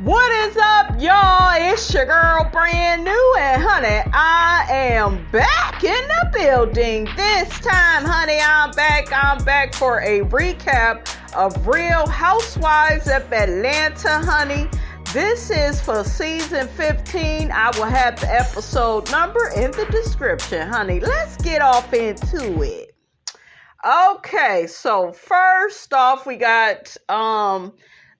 What is up, y'all? It's your girl, brand new, and honey, I am back in the building. This time, honey, I'm back for a recap of Real Housewives of Atlanta, honey. This is for season 15. I will have the episode number in the description, honey. Let's get off into it. Okay, so first off, we got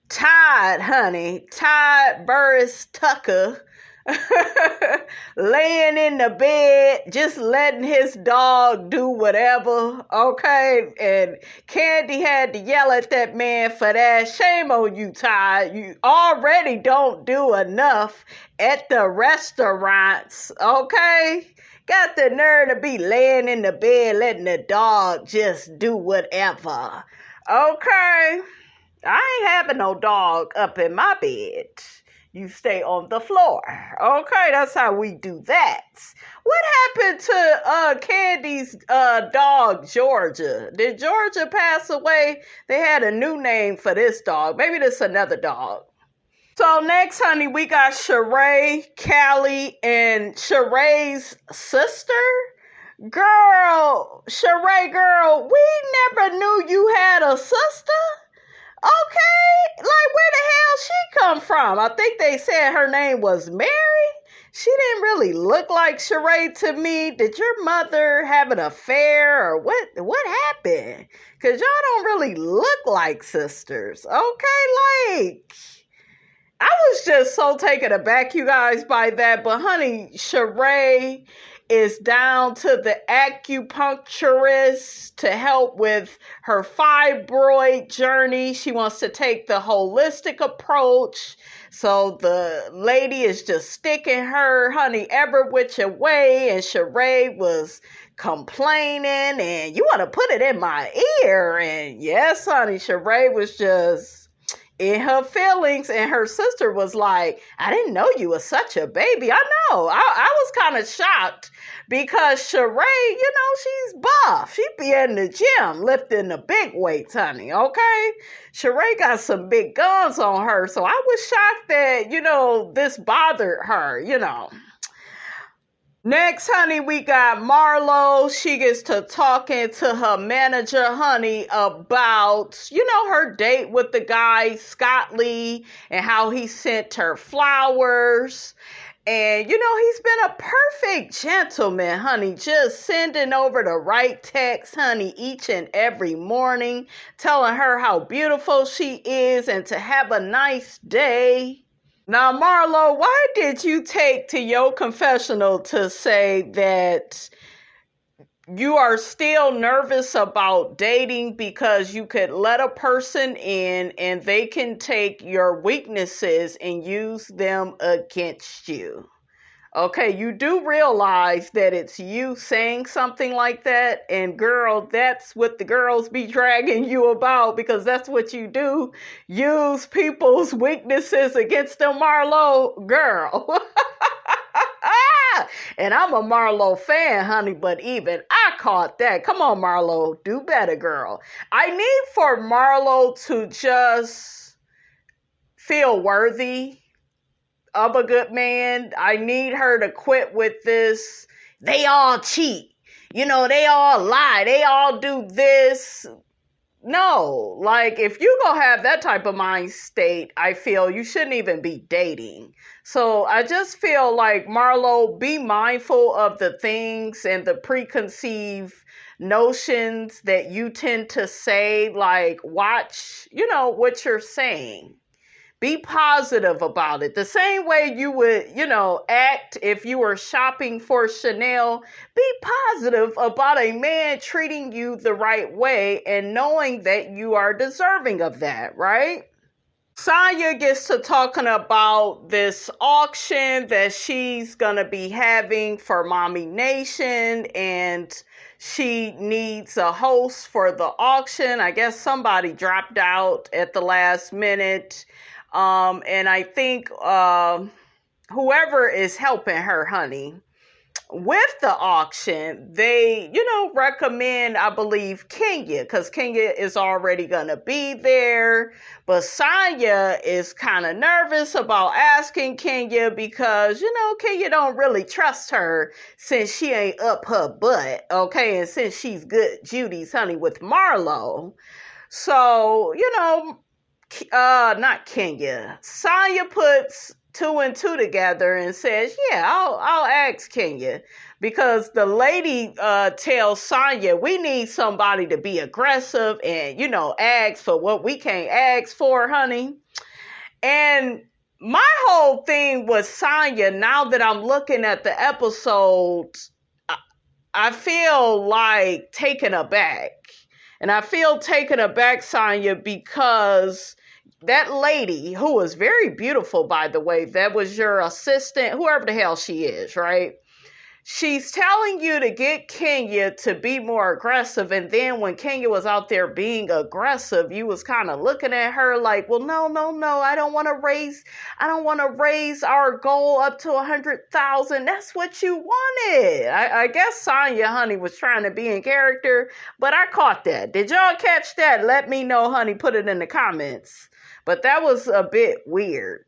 Todd, honey. Todd Burris Tucker laying in the bed, just letting his dog do whatever, okay? And Candy had to yell at that man for that. Shame on you, Todd. You already don't do enough at the restaurants, okay? Got the nerve to be laying in the bed, letting the dog just do whatever, okay? I ain't having no dog up in my bed. You stay on the floor. Okay, that's how we do that. What happened to Candy's dog, Georgia? Did Georgia pass away? They had a new name for this dog. Maybe this is another dog. So next, honey, we got Sheree, Callie, and Sheree's sister. Girl, Sheree, girl, we never knew you had a sister. Okay, like where the hell she come from? I think they said her name was Mary. She didn't really look like Sheree to me. Did your mother have an affair or what happened? Because y'all don't really look like sisters. Okay, like I was just so taken aback, you guys, by that. But honey, Sheree is down to the acupuncturist to help with her fibroid journey. She wants to take the holistic approach. So the lady is just sticking her, honey, every which way. And Sheree was complaining, and you want to put it in my ear. And yes, honey, Sheree was just in her feelings, and her sister was like, I didn't know you were such a baby. I know. I was kind of shocked because Sheree, she's buff. She be in the gym lifting the big weights, honey, okay? Sheree got some big guns on her, so I was shocked that, this bothered her, Next, honey, we got Marlo. She gets to talking to her manager, honey, about, her date with the guy, Scott Lee, and how he sent her flowers. And, he's been a perfect gentleman, honey, just sending over the right text, honey, each and every morning, telling her how beautiful she is and to have a nice day. Now, Marlo, why did you take to your confessional to say that you are still nervous about dating because you could let a person in and they can take your weaknesses and use them against you? Okay, you do realize that it's you saying something like that, and girl, that's what the girls be dragging you about, because that's what you do, use people's weaknesses against them, Marlo, girl. And I'm a Marlo fan, honey, but even I caught that. Come on, Marlo, do better, girl. I need for Marlo to just feel worthy of a good man. I need her to quit with this. They all cheat. They all lie. They all do this. No, like if you gonna have that type of mind state, I feel you shouldn't even be dating. So I just feel like, Marlo, be mindful of the things and the preconceived notions that you tend to say. Like, watch, what you're saying. Be positive about it. The same way you would, act if you were shopping for Chanel. Be positive about a man treating you the right way and knowing that you are deserving of that, right? Sonya gets to talking about this auction that she's going to be having for Mommy Nation, and she needs a host for the auction. I guess somebody dropped out at the last minute. And I think whoever is helping her, honey, with the auction, they, recommend, I believe, Kenya, because Kenya is already going to be there. But Sonya is kind of nervous about asking Kenya because, Kenya don't really trust her since she ain't up her butt, okay? And since she's good Judy's honey with Marlo. So, not Kenya. Sonya puts two and two together and says, yeah, I'll ask Kenya, because the lady tells Sonya, we need somebody to be aggressive and, ask for what we can't ask for, honey. And my whole thing with Sonya, now that I'm looking at the episodes, I feel like taken aback. And I feel taken aback, Sonya, because that lady, who was very beautiful, by the way, that was your assistant, whoever the hell she is, right? She's telling you to get Kenya to be more aggressive. And then when Kenya was out there being aggressive, you was kind of looking at her like, well, no. I don't want to raise our goal up to 100,000. That's what you wanted. I guess Sonya, honey, was trying to be in character, but I caught that. Did y'all catch that? Let me know, honey. Put it in the comments. But that was a bit weird.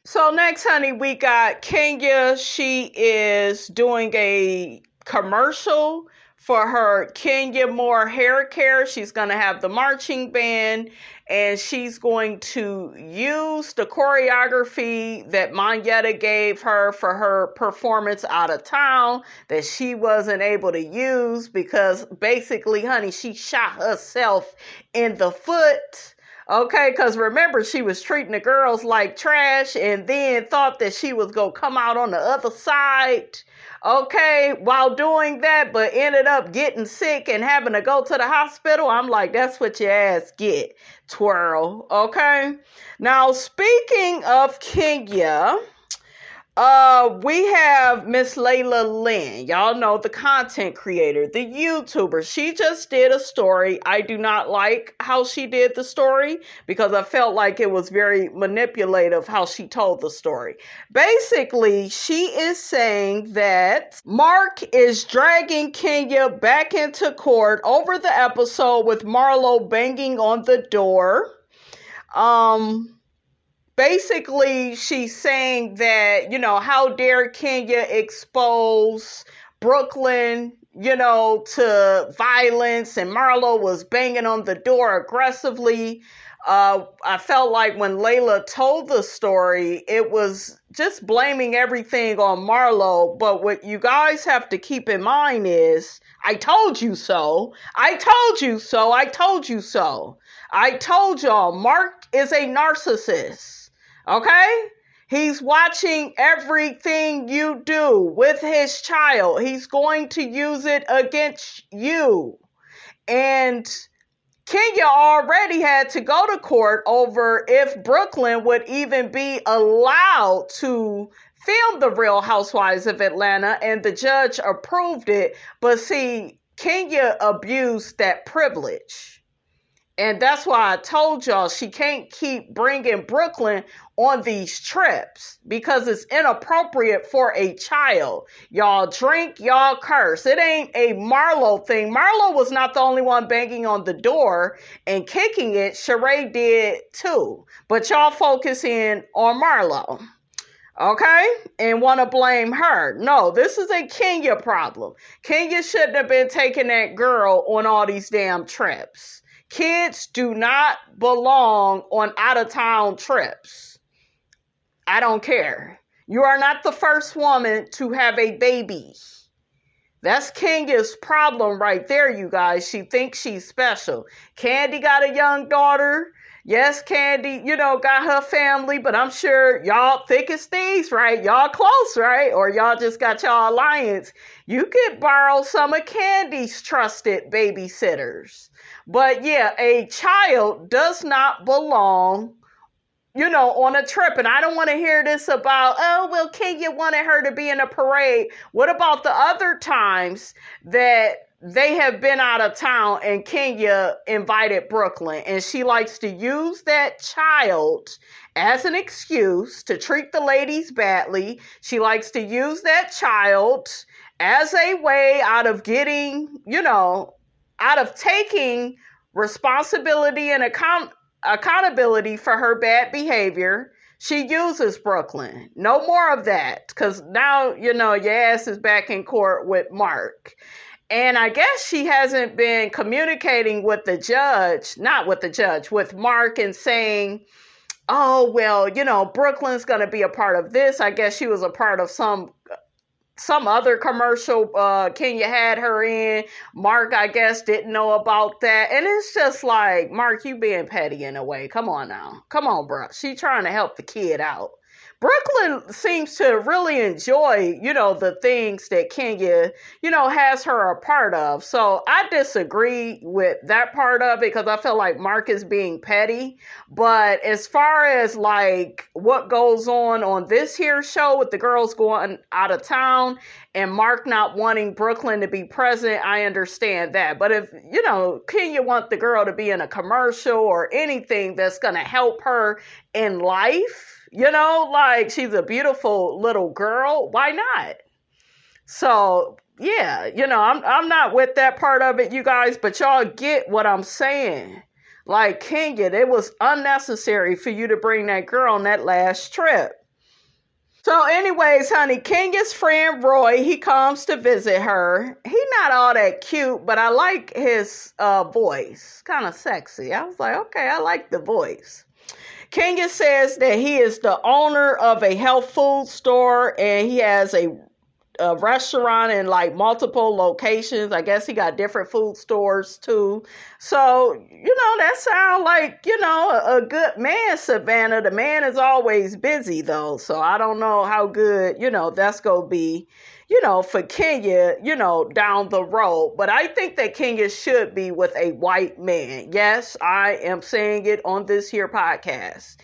So next, honey, we got Kenya. She is doing a commercial for her kenyamoore hair care. She's going to have the marching band, and she's going to use the choreography that Monyetta gave her for her performance out of town that she wasn't able to use because basically, honey, she shot herself in the foot. Okay, because remember, she was treating the girls like trash and then thought that she was going to come out on the other side, okay, while doing that, but ended up getting sick and having to go to the hospital. I'm like, that's what your ass get, twirl, okay? Now, speaking of Kenya, we have Miss Layla Lynn. Y'all know, the content creator, the YouTuber. She just did a story. I do not like how she did the story because I felt like it was very manipulative how she told the story. Basically, she is saying that Mark is dragging Kenya back into court over the episode with Marlo banging on the door. Basically, she's saying that, how dare Kenya expose Brooklyn, to violence, and Marlo was banging on the door aggressively. I felt like when Layla told the story, it was just blaming everything on Marlo. But what you guys have to keep in mind is, I told you so. I told you so. I told you so. I told y'all, Mark is a narcissist. Okay? He's watching everything you do with his child. He's going to use it against you. And Kenya already had to go to court over if Brooklyn would even be allowed to film the Real Housewives of Atlanta, and the judge approved it. But see, Kenya abused that privilege. And that's why I told y'all she can't keep bringing Brooklyn on these trips because it's inappropriate for a child. Y'all drink, y'all curse. It ain't a Marlo thing. Marlo was not the only one banging on the door and kicking it. Sheree did too. But y'all focus in on Marlo. Okay? And want to blame her. No, this is a Kenya problem. Kenya shouldn't have been taking that girl on all these damn trips. Kids do not belong on out-of-town trips. I don't care. You are not the first woman to have a baby. That's Kenya's problem right there, you guys. She thinks she's special. Kandi got a young daughter. Yes, Kandi, got her family, but I'm sure y'all thick as thieves, right? Y'all close, right? Or y'all just got y'all alliance. You could borrow some of Kandi's trusted babysitters. But yeah, a child does not belong, on a trip. And I don't want to hear this about, oh, well, Kenya wanted her to be in a parade. What about the other times that they have been out of town and Kenya invited Brooklyn, and she likes to use that child as an excuse to treat the ladies badly. She likes to use that child as a way out of getting, out of taking responsibility and accountability for her bad behavior. She uses Brooklyn. No more of that, because now, your ass is back in court with Mark. And I guess she hasn't been communicating with the judge, not with the judge, with Mark, and saying, oh, well, Brooklyn's going to be a part of this. I guess she was a part of some other commercial Kenya had her in. Mark, I guess, didn't know about that. And it's just like, Mark, you being petty in a way. Come on now. Come on, bro. She trying to help the kid out. Brooklyn seems to really enjoy, the things that Kenya, has her a part of. So I disagree with that part of it, because I feel like Mark is being petty. But as far as like what goes on this here show with the girls going out of town and Mark not wanting Brooklyn to be present, I understand that. But if, Kenya want the girl to be in a commercial or anything that's going to help her in life, like she's a beautiful little girl, why not? So, yeah, I'm not with that part of it, you guys, but y'all get what I'm saying. Like, Kenya, it was unnecessary for you to bring that girl on that last trip. So anyways, honey, Kenya's friend Roy, he comes to visit her. He not all that cute, but I like his voice. Kind of sexy. I was like, okay, I like the voice. Kenya says that he is the owner of a health food store, and he has a restaurant in like multiple locations. I guess he got different food stores too. So, that sounds like, a good man, Savannah. The man is always busy though. So I don't know how good, that's going to be, for Kenya, down the road. But I think that Kenya should be with a white man. Yes, I am saying it on this here podcast.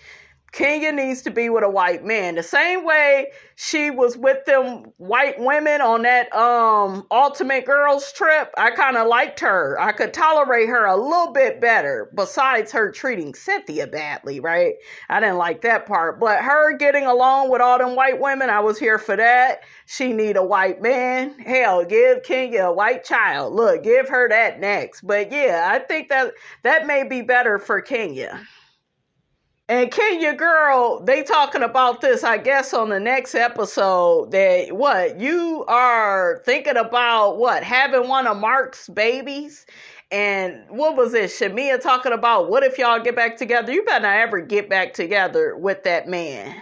Kenya needs to be with a white man. The same way she was with them white women on that Ultimate Girls trip. I kind of liked her. I could tolerate her a little bit better, besides her treating Cynthia badly, right? I didn't like that part. But her getting along with all them white women, I was here for that. She need a white man. Hell, give Kenya a white child. Look, give her that next. But yeah, I think that may be better for Kenya. And Kenya, girl, they talking about this, I guess, on the next episode, that you are thinking about having one of Mark's babies. And what was it? Shamia talking about, what if y'all get back together? You better not ever get back together with that man.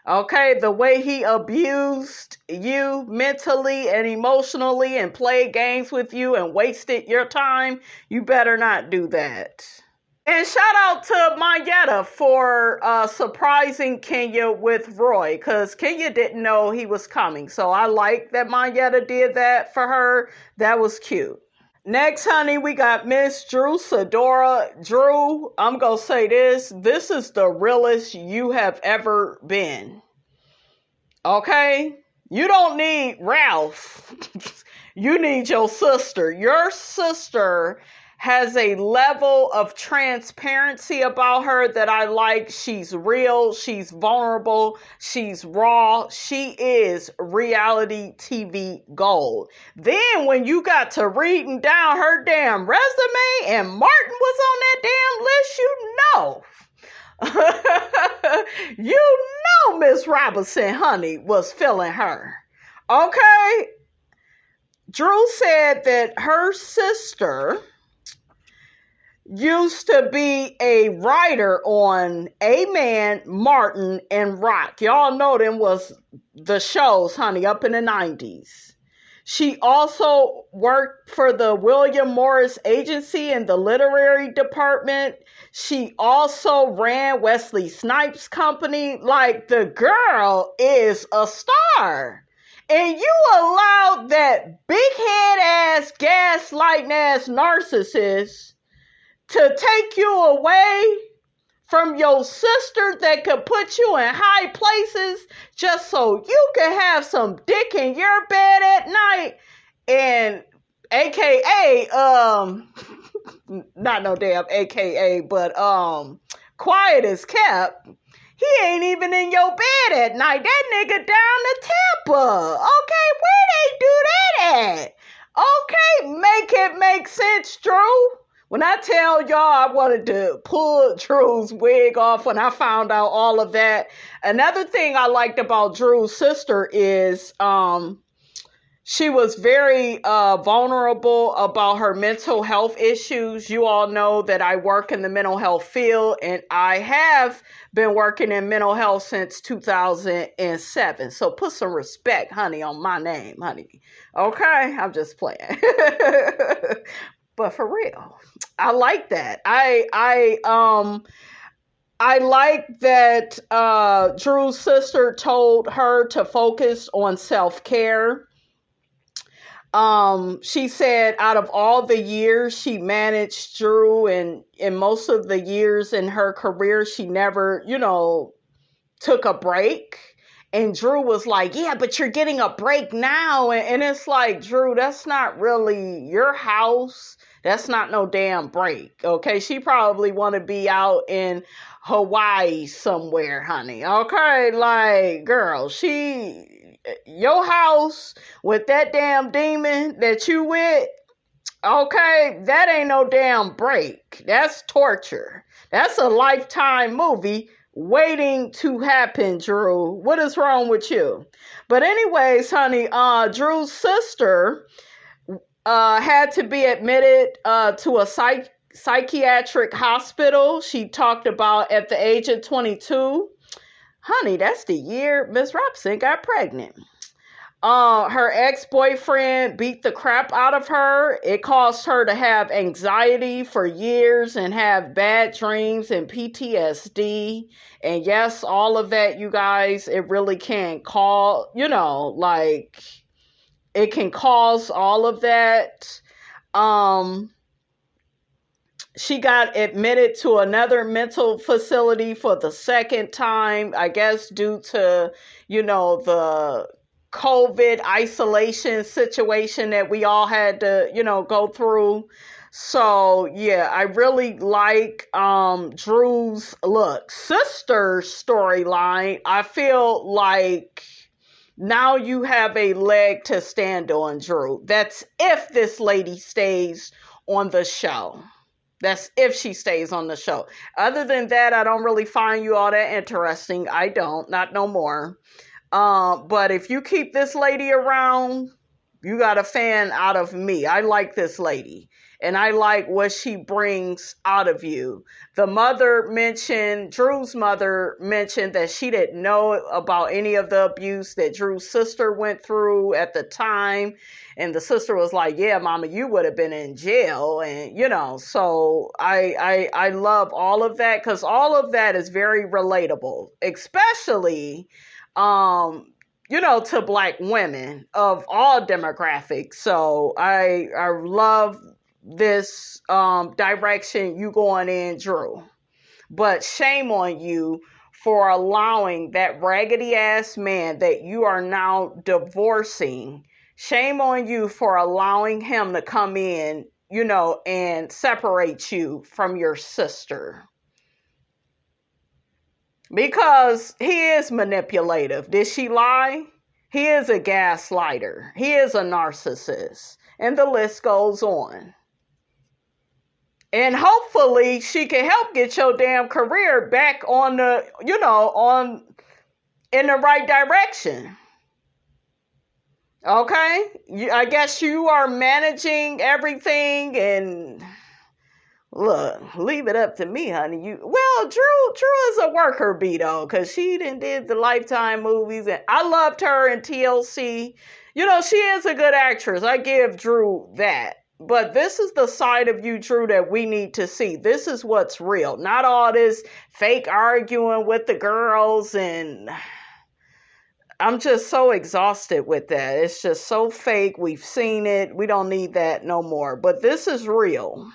Okay, the way he abused you mentally and emotionally and played games with you and wasted your time, you better not do that. And shout out to Mayetta for surprising Kenya with Roy, because Kenya didn't know he was coming. So I like that Mayetta did that for her. That was cute. Next, honey, we got Miss Drew Sadora. Drew, I'm going to say this. This is the realest you have ever been. Okay? You don't need Ralph. You need your sister. Your sister has a level of transparency about her that I like. She's real. She's vulnerable. She's raw. She is reality TV gold. Then when you got to reading down her damn resume and Martin was on that damn list, you know Miss Robinson, honey, was feeling her. Okay? Drew said that her sister used to be a writer on A-Man, Martin, and Rock. Y'all know them was the shows, honey, up in the 90s. She also worked for the William Morris Agency in the literary department. She also ran Wesley Snipes' company. Like, the girl is a star. And you allowed that big head ass, gaslighting ass narcissist to take you away from your sister that could put you in high places just so you can have some dick in your bed at night. And AKA, not no damn AKA, but quiet as kept. He ain't even in your bed at night. That nigga down to Tampa. Okay, where they do that at? Okay, make it make sense, Drew. When I tell y'all I wanted to pull Drew's wig off when I found out all of that. Another thing I liked about Drew's sister is she was very vulnerable about her mental health issues. You all know that I work in the mental health field, and I have been working in mental health since 2007. So put some respect, honey, on my name, honey. Okay? I'm just playing. But for real, I like that. I like that Drew's sister told her to focus on self-care. She said out of all the years she managed Drew, and in most of the years in her career, she never, took a break. And Drew was like, yeah, but you're getting a break now. And it's like, Drew, that's not really your house. That's not no damn break. Okay. She probably want to be out in Hawaii somewhere, honey. Okay. Like, girl, your house with that damn demon that you with, okay, that ain't no damn break. That's torture. That's a Lifetime movie waiting to happen, Drew. What is wrong with you? But anyways, honey, Drew's sister had to be admitted to a psychiatric hospital. She talked about at the age of 22. Honey, that's the year Miss Robson got pregnant. Her ex-boyfriend beat the crap out of her. It caused her to have anxiety for years and have bad dreams and PTSD. And yes, all of that, you guys, it really can cause, it can cause all of that. She got admitted to another mental facility for the second time, I guess due to, the COVID isolation situation that we all had to, go through. So, yeah, I really like Drew's sister storyline. I feel like now you have a leg to stand on, Drew. That's if this lady stays on the show. That's if she stays on the show. Other than that, I don't really find you all that interesting. I don't. Not no more. But if you keep this lady around, you got a fan out of me. I like this lady. And I like what she brings out of you. Drew's mother mentioned that she didn't know about any of the abuse that Drew's sister went through at the time. And the sister was like, yeah, mama, you would have been in jail. And, so I love all of that because all of that is very relatable, especially, to Black women of all demographics. So I love this direction you going in, Drew. But shame on you for allowing that raggedy ass man that you are now divorcing. Shame on you for allowing him to come in, and separate you from your sister. Because he is manipulative. Did she lie? He is a gaslighter. He is a narcissist. And the list goes on. And hopefully she can help get your damn career back on the, in the right direction. Okay? I guess you are managing everything and look, leave it up to me, honey. Drew is a worker bee though, because she did the Lifetime movies and I loved her in TLC. She is a good actress. I give Drew that. But this is the side of you, Drew, that we need to see. This is what's real. Not all this fake arguing with the girls. And I'm just so exhausted with that. It's just so fake. We've seen it. We don't need that no more. But this is real.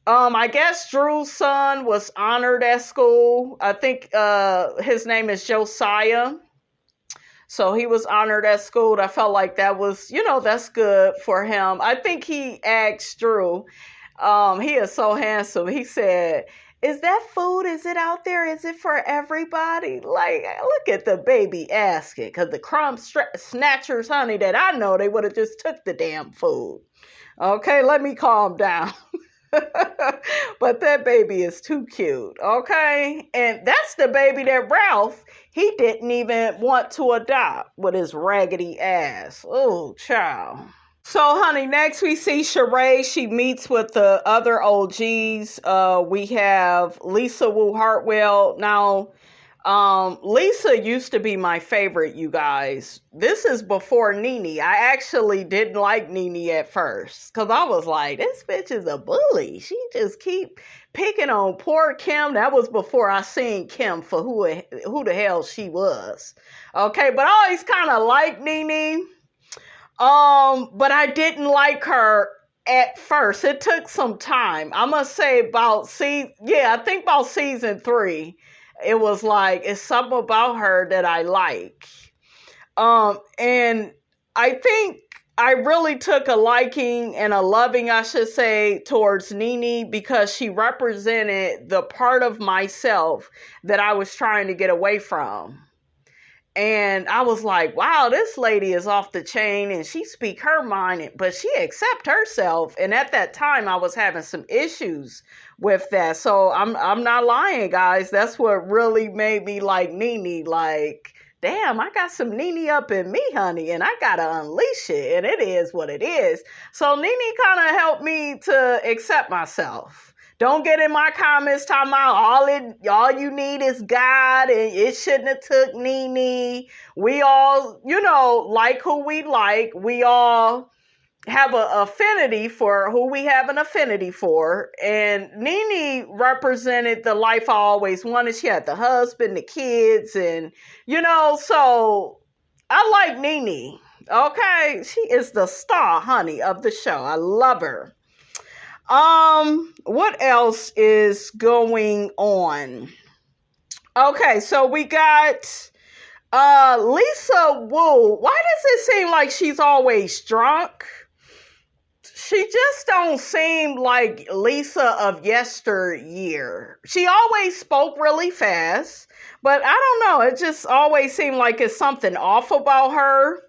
I guess Drew's son was honored at school. I think his name is Josiah. So he was honored at school. I felt like that was, that's good for him. I think he asked Drew, he is so handsome. He said, is that food? Is it out there? Is it for everybody? Like, look at the baby asking. Because the crumb snatchers, honey, that I know, they would have just took the damn food. Okay, let me calm down. But that baby is too cute, okay? And that's the baby that Ralph, he didn't even want to adopt with his raggedy ass. Oh, child. So, honey, next we see Sheree. She meets with the other OGs. We have Lisa Wu Hartwell. Now, Lisa used to be my favorite, you guys. This is before Nene. I actually didn't like Nene at first because I was like, this bitch is a bully. She just keep picking on poor Kim. That was before I seen Kim for who the hell she was. Okay, but I always kind of liked Nene. But I didn't like her at first. It took some time. I must say about season 3. It was like, it's something about her that I like. And I think I really took a liking and a loving, I should say, towards Nene because she represented the part of myself that I was trying to get away from. And I was like, wow, this lady is off the chain and she speak her mind, but she accept herself. And at that time, I was having some issues with that. So I'm not lying, guys. That's what really made me like Nene. Like, damn, I got some Nene up in me, honey, and I got to unleash it. And it is what it is. So Nene kind of helped me to accept myself. Don't get in my comments talking about all you need is God and it shouldn't have took Nene. We all, like who we like. We all have an affinity for who we have an affinity for. And Nene represented the life I always wanted. She had the husband, the kids, and, so I like Nene. Okay? She is the star, honey, of the show. I love her. What else is going on? Okay, so we got Lisa Wu. Why does it seem like she's always drunk? She just don't seem like Lisa of yesteryear. She always spoke really fast, but I don't know. It just always seemed like it's something off about her.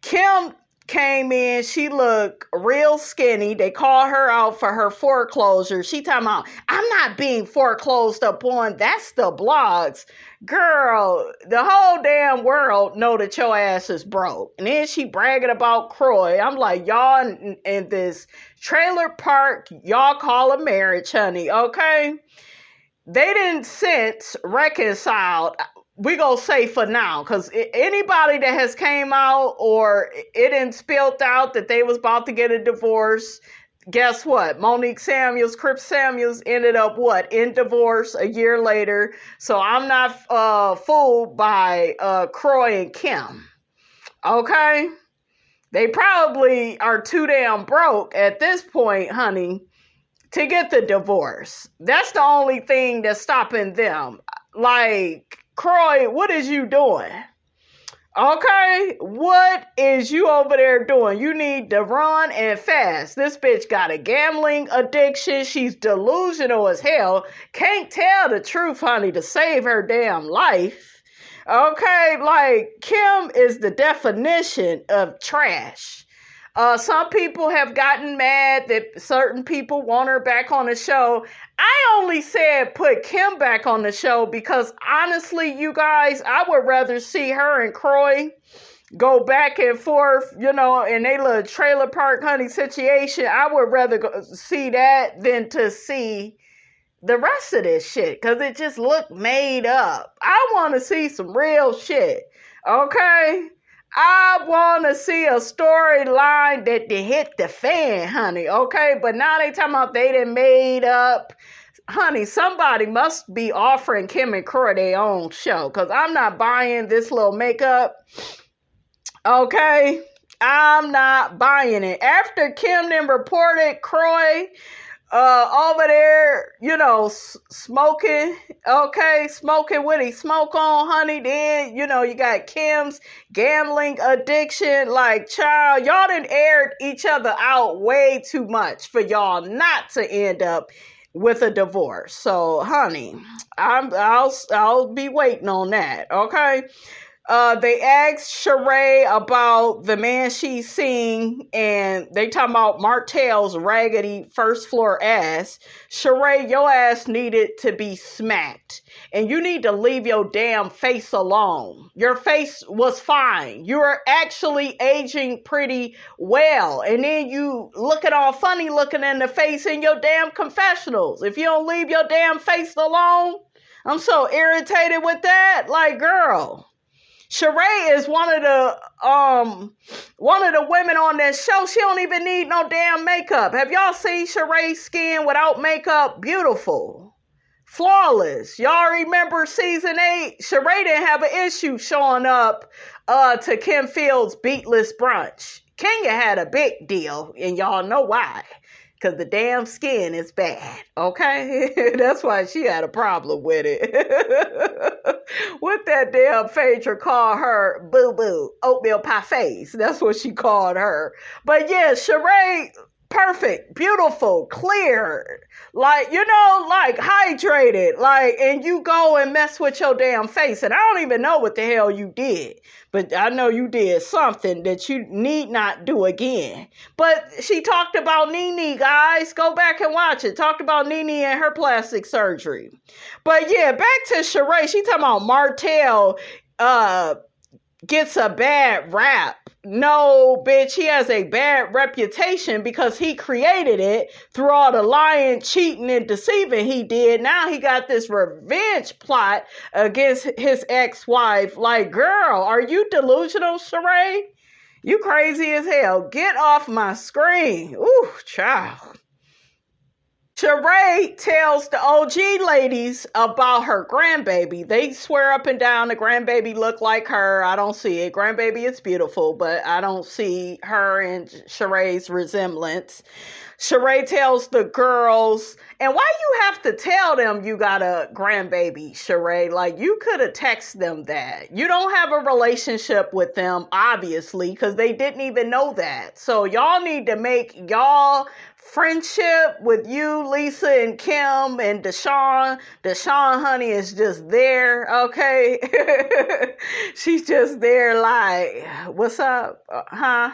Kim came in, she looked real skinny. They called her out for her foreclosure. She talking about, I'm not being foreclosed upon. That's the blogs. Girl, the whole damn world know that your ass is broke. And then she bragging about Croy. I'm like, y'all in this trailer park, y'all call a marriage, honey, okay? They didn't since reconciled. We gonna say for now, because anybody that has came out or it didn't spilled out that they was about to get a divorce, guess what? Monique Samuels, Crip Samuels ended up in divorce a year later. So I'm not fooled by Croy and Kim. Okay? They probably are too damn broke at this point, honey, to get the divorce. That's the only thing that's stopping them. Like, Croy, what is you doing? Okay? What is you over there doing? You need to run and fast. This bitch got a gambling addiction. She's delusional as hell. Can't tell the truth, honey, to save her damn life. Okay? Like, Kim is the definition of trash. Some people have gotten mad that certain people want her back on the show. I only said put Kim back on the show because honestly, you guys, I would rather see her and Croy go back and forth, in they little trailer park honey situation. I would rather see that than to see the rest of this shit because it just looked made up. I want to see some real shit. Okay? I want to see a storyline that they hit the fan, honey, okay? But now they talking about they done made up. Honey, somebody must be offering Kim and Croy their own show because I'm not buying this little makeup, okay? I'm not buying it. After Kim then reported Croy over there, smoking, okay, smoking what he smoke on, honey. Then, you got Kim's gambling addiction. Like, child, y'all done aired each other out way too much for y'all not to end up with a divorce. So, honey, I'll be waiting on that, okay? They asked Sheree about the man she's seeing, and they talking about Martell's raggedy first floor ass. Sheree, your ass needed to be smacked, and you need to leave your damn face alone. Your face was fine. You are actually aging pretty well, and then you looking all funny looking in the face in your damn confessionals. If you don't leave your damn face alone, I'm so irritated with that. Like, girl. Sheree is one of the women on that show. She don't even need no damn makeup. Have y'all seen Sheree's skin without makeup? Beautiful. Flawless. Y'all remember season 8? Sheree didn't have an issue showing up to Kim Field's Beatless Brunch. Kenya had a big deal, and y'all know why. Because the damn skin is bad, okay? That's why she had a problem with it. What that damn Phaedra called her, boo-boo, oatmeal pie face. That's what she called her. But yeah, Sheree, perfect, beautiful, clear, like, like hydrated, like, and you go and mess with your damn face. And I don't even know what the hell you did, but I know you did something that you need not do again. But she talked about Nene, guys. Go back and watch it. Talked about Nene and her plastic surgery. But yeah, back to Sheree. She talking about Martell gets a bad rap. No, bitch, he has a bad reputation because he created it through all the lying, cheating, and deceiving he did. Now he got this revenge plot against his ex-wife. Like, girl, are you delusional, Sheree? You crazy as hell. Get off my screen. Ooh, child. Sheree tells the OG ladies about her grandbaby. They swear up and down the grandbaby look like her. I don't see it. Grandbaby is beautiful, but I don't see her and Sheree's resemblance. Sheree tells the girls, and why you have to tell them you got a grandbaby, Sheree? Like, you could have texted them that. You don't have a relationship with them, obviously, because they didn't even know that. So y'all need to make y'all friendship with you, Lisa, and Kim, and Deshawn. Deshawn, honey, is just there, okay? She's just there like, what's up? Huh?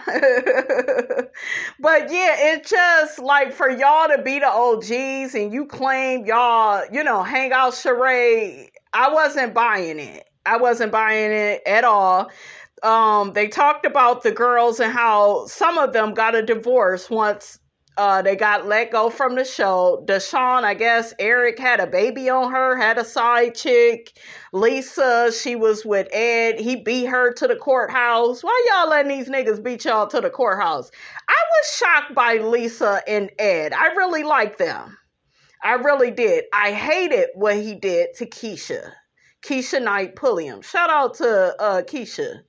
But yeah, it's just like for y'all to be the OGs and you claim y'all, hang out Sheree. I wasn't buying it. I wasn't buying it at all. They talked about the girls and how some of them got a divorce once they got let go from the show. Deshawn, I guess Eric had a baby on her, had a side chick. Lisa, she was with Ed. He beat her to the courthouse. Why y'all letting these niggas beat y'all to the courthouse? I was shocked by Lisa and Ed. I really liked them. I really did. I hated what he did to Keisha. Keisha Knight Pulliam. Shout out to Keisha.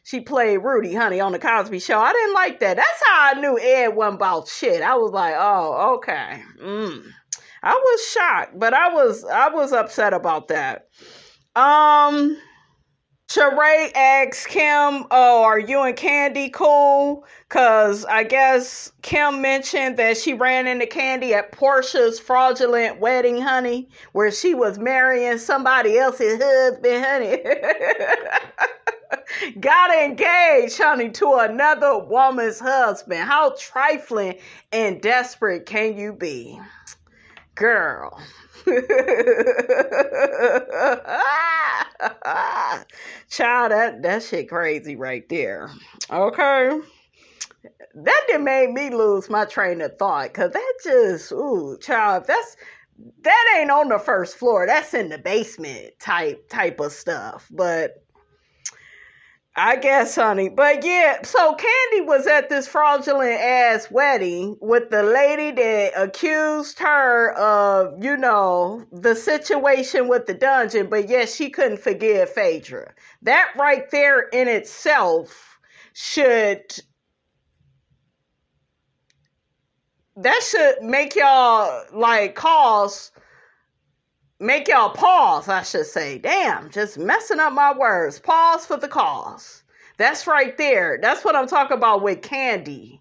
She played Rudy, honey, on the Cosby Show. I didn't like that. That's how I knew Ed wasn't about shit. I was like, oh, okay. I was shocked, but I was upset about that. Sheree asks Kim, oh, are you and Candy cool? Because I guess Kim mentioned that she ran into Candy at Portia's fraudulent wedding, honey, where she was marrying somebody else's husband, honey. Got engaged, honey, to another woman's husband. How trifling and desperate can you be? Girl. Child, that shit crazy right there. Okay. That done made me lose my train of thought, because that just, ooh, child, that ain't on the first floor. That's in the basement type of stuff. But I guess, honey. But yeah, so Candy was at this fraudulent ass wedding with the lady that accused her of, the situation with the dungeon, but yet she couldn't forgive Phaedra. That right there in itself should that should make y'all make y'all pause, I should say. Damn, just messing up my words. Pause for the cause. That's right there. That's what I'm talking about with Kandi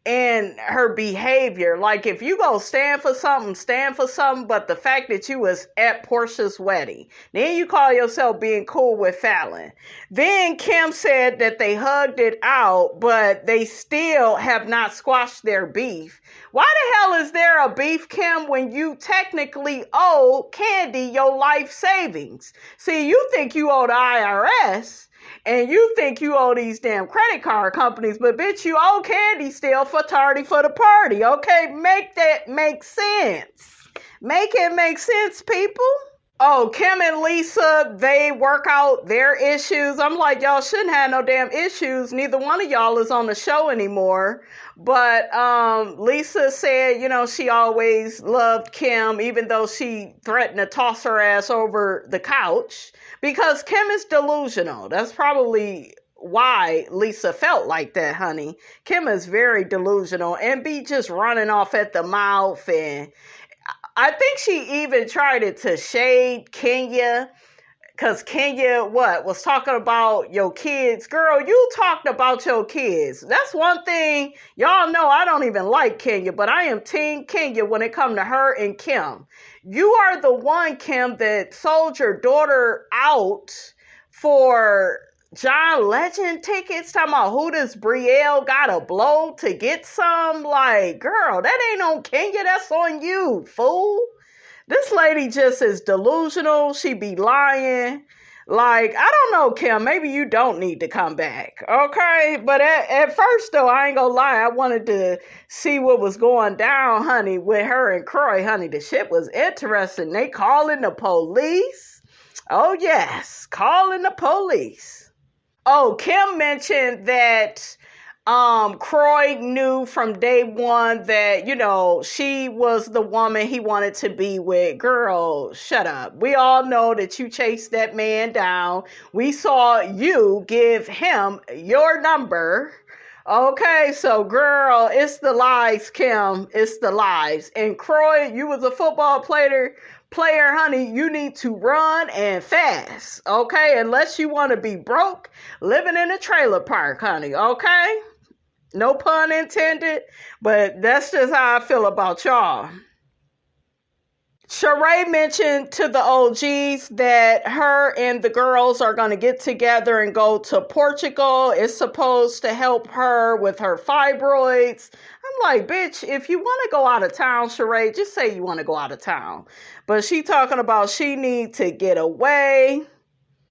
and her behavior. Like, if you go stand for something, stand for something. But the fact that you was at Portia's wedding, then you call yourself being cool with Fallon. Then Kim said that they hugged it out, but they still have not squashed their beef. Why the hell is there a beef, Kim, when you technically owe Kandi your life savings? See, you think you owe the IRS. And you think you owe these damn credit card companies, but bitch, you owe Kandi still for tardy for the party. Okay, make that make sense. Make it make sense, people. Oh, Kim and Lisa, they work out their issues. I'm like, y'all shouldn't have no damn issues. Neither one of y'all is on the show anymore. But Lisa said, you know, she always loved Kim, even though she threatened to toss her ass over the couch, because Kim is delusional. That's probably why Lisa felt like that, honey. Kim is very delusional and be just running off at the mouth. And I think she even tried it to shade Kenya, because Kenya, was talking about your kids. Girl, you talked about your kids. That's one thing. Y'all know I don't even like Kenya, but I am Team Kenya when it comes to her and Kim. You are the one, Kim, that sold your daughter out for John Legend tickets. Talking about who does Brielle gotta blow to get some? Like, girl, that ain't on Kenya. That's on you, fool. This lady just is delusional. She be lying. Like, I don't know, Kim. Maybe you don't need to come back. Okay? But at first, though, I ain't gonna lie. I wanted to see what was going down, honey, with her and Croy. Honey, the shit was interesting. They calling the police. Oh, yes. Calling the police. Oh, Kim mentioned that Croy knew from day one that, you know, she was the woman he wanted to be with. Girl, shut up. We all know that you chased that man down. We saw you give him your number. Okay, so girl, it's the lies, Kim. It's the lies. And Croy, you was a football player, honey. You need to run and fast. Okay, unless you want to be broke, living in a trailer park, honey. Okay. No pun intended, but that's just how I feel about y'all. Sheree mentioned to the OGs that her and the girls are going to get together and go to Portugal. It's supposed to help her with her fibroids. I'm like, bitch, if you want to go out of town, Sheree, just say you want to go out of town. But she talking about she need to get away.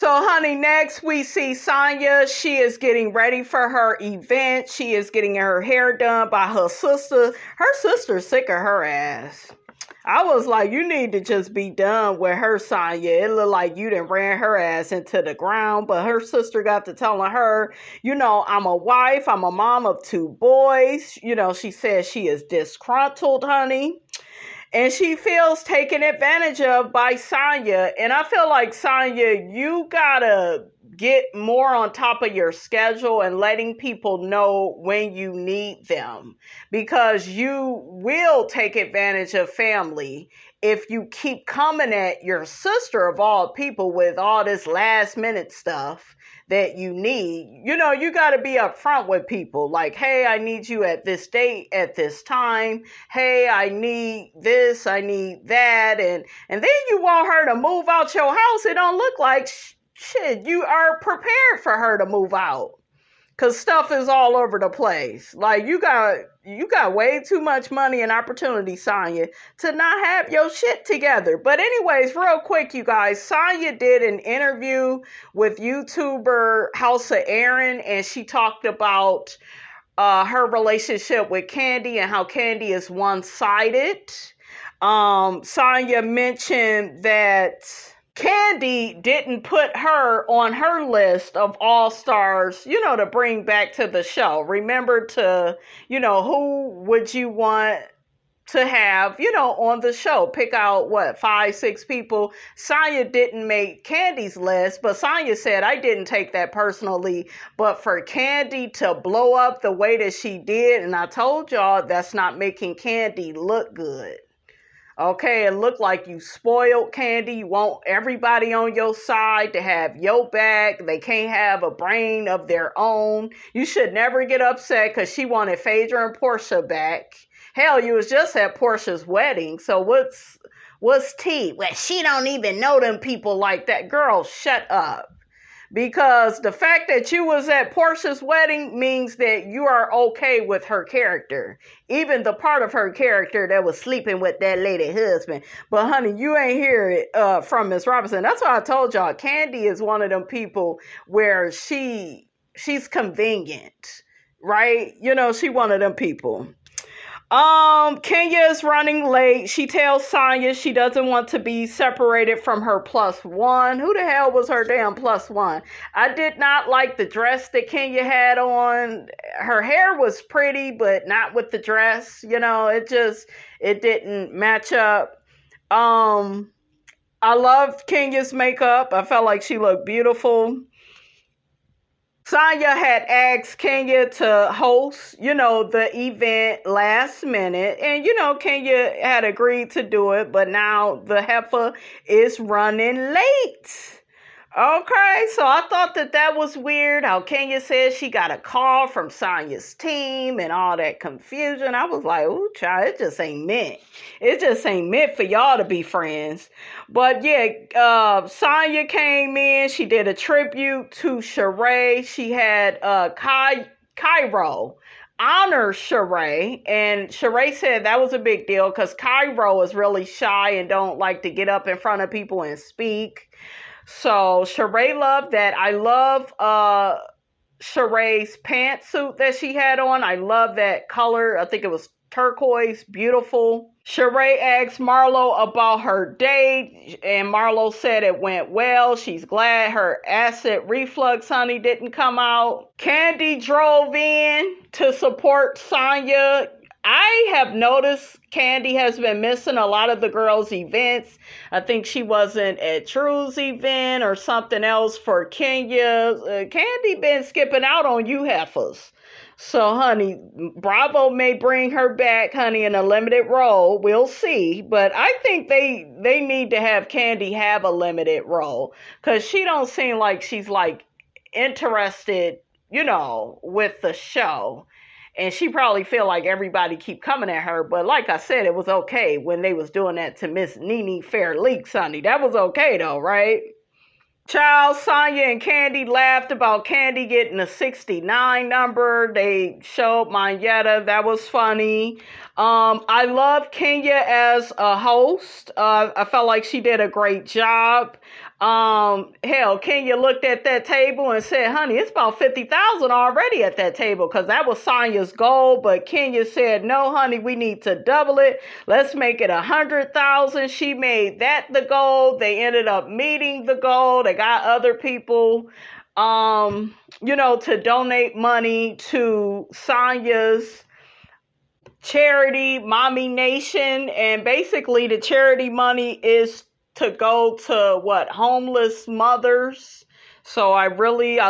So, honey, next we see Sonya. She is getting ready for her event. She is getting her hair done by her sister. Her sister's sick of her ass. I was like, you need to just be done with her, Sonya. It looked like you done ran her ass into the ground. But her sister got to telling her, you know, I'm a wife. I'm a mom of 2 boys. You know, she says she is disgruntled, honey. And she feels taken advantage of by Sonya. And I feel like, Sonya, you gotta get more on top of your schedule and letting people know when you need them. Because you will take advantage of family if you keep coming at your sister of all people with all this last minute stuff that you need. You know, you got to be upfront with people. Like, hey, I need you at this date, at this time. Hey, I need this, I need that. And then you want her to move out your house. It don't look like shit. You are prepared for her to move out. Because stuff is all over the place. Like, you got way too much money and opportunity, Sonya, to not have your shit together. But anyways, real quick, you guys, Sonya did an interview with YouTuber House of Aaron, and she talked about her relationship with Kandi and how Kandi is one-sided. Sonya mentioned that Kandi didn't put her on her list of all-stars, you know, to bring back to the show. Remember to, you know, who would you want to have, you know, on the show. Pick out, what, 5, 6 people. Sonya didn't make Kandi's list, but Sonya said, I didn't take that personally. But for Kandi to blow up the way that she did, and I told y'all that's not making Kandi look good. Okay, it looked like you spoiled Kandi. You want everybody on your side to have your back. They can't have a brain of their own. You should never get upset because she wanted Phaedra and Portia back. Hell, you was just at Portia's wedding. So what's tea? Well, she don't even know them people like that. Girl, shut up. Because the fact that you was at Portia's wedding means that you are okay with her character. Even the part of her character that was sleeping with that lady husband. But honey, you ain't hear it from Miss Robinson. That's why I told y'all, Kandi is one of them people where she's convenient. Right? You know, she one of them people. Kenya is running late. She tells Sonya she doesn't want to be separated from her +1. Who the hell was her damn +1? I did not like the dress that Kenya had on. Her hair was pretty, but not with the dress. You know, it didn't match up. I loved Kenya's makeup. I felt like she looked beautiful. Sonya had asked Kenya to host, you know, the event last minute. And, you know, Kenya had agreed to do it. But now the heifer is running late. Okay, so I thought that was weird. How Kenya said she got a call from Sonya's team and all that confusion. I was like, ooh, child, it just ain't meant. It just ain't meant for y'all to be friends. But yeah, Sonya came in. She did a tribute to Sheree. She had Cairo honor Sheree, and Sheree said that was a big deal because Cairo is really shy and don't like to get up in front of people and speak. So Sheree loved that. I love Sheree's pantsuit that she had on. I love that color. I think it was turquoise. Beautiful. Sheree asked Marlo about her date, and Marlo said it went well. She's glad her acid reflux, honey, didn't come out. Kandi drove in to support Sonya. I have noticed Kandi has been missing a lot of the girls' events. I think she wasn't at Drew's event or something else for Kenya. Kandi been skipping out on you heifers. So, honey, Bravo may bring her back, honey, in a limited role. We'll see. But I think they need to have Kandi have a limited role. Because she don't seem like she's, like, interested, you know, with the show. And she probably feel like everybody keep coming at her. But like I said, it was okay when they was doing that to Miss Nene Fairleaks, honey. That was okay, though, right? Child, Sonya and Kandi laughed about Kandi getting a 69 number. They showed Mayetta. That was funny. I love Kenya as a host. I felt like she did a great job. Hell, Kenya looked at that table and said, honey, it's about 50,000 already at that table because that was Sonya's goal. But Kenya said, no, honey, we need to double it. Let's make it 100,000. She made that the goal. They ended up meeting the goal. They got other people, you know, to donate money to Sonya's charity, Mommy Nation. And basically the charity money is to go to homeless mothers. So I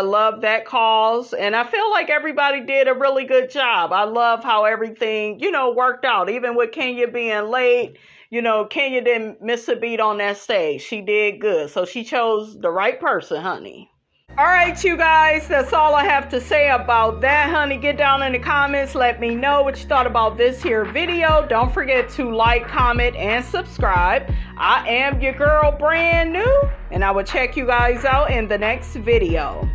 love that cause. And I feel like everybody did a really good job. I love how everything, you know, worked out. Even with Kenya being late, you know, Kenya didn't miss a beat on that stage. She did good. So she chose the right person, honey. All right, you guys, that's all I have to say about that, honey. Get down in the comments. Let me know what you thought about this here video. Don't forget to like, comment, and subscribe. I am your girl, brand new, and I will check you guys out in the next video.